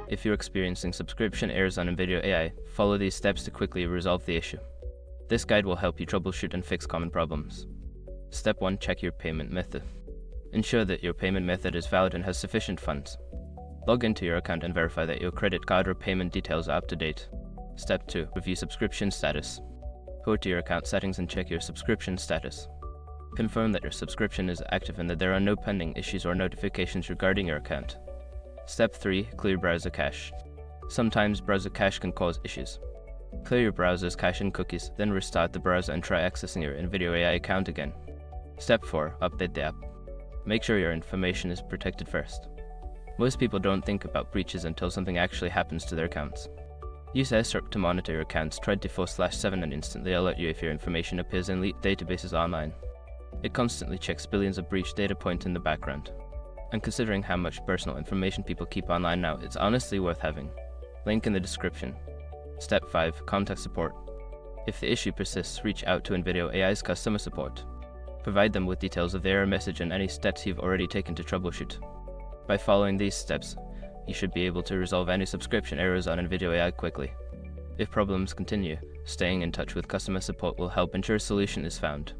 If you're experiencing subscription errors on InVideo AI, follow these steps to quickly resolve the issue. This guide will help you troubleshoot and fix common problems. Step 1. Check your payment method. Ensure that your payment method is valid and has sufficient funds. Log into your account and verify that your credit card or payment details are up to date. Step 2. Review subscription status. Go to your account settings and check your subscription status. Confirm that your subscription is active and that there are no pending issues or notifications regarding your account. Step 3. Clear browser cache. Sometimes browser cache can cause issues. Clear your browser's cache and cookies, then restart the browser and try accessing your InVideo AI account again. Step 4. Update the app. Make sure your information is protected first. Most people don't think about breaches until something actually happens to their accounts. Use SRP to monitor your accounts 24/7 and instantly alert you if your information appears in leaked databases online. It constantly checks billions of breach data points in the background. And considering how much personal information people keep online now, it's honestly worth having. Link in the description. Step 5. Contact support. If the issue persists, reach out to InVideo AI's customer support. Provide them with details of the error message and any steps you've already taken to troubleshoot. By following these steps, you should be able to resolve any subscription errors on InVideo AI quickly. If problems continue, staying in touch with customer support will help ensure a solution is found.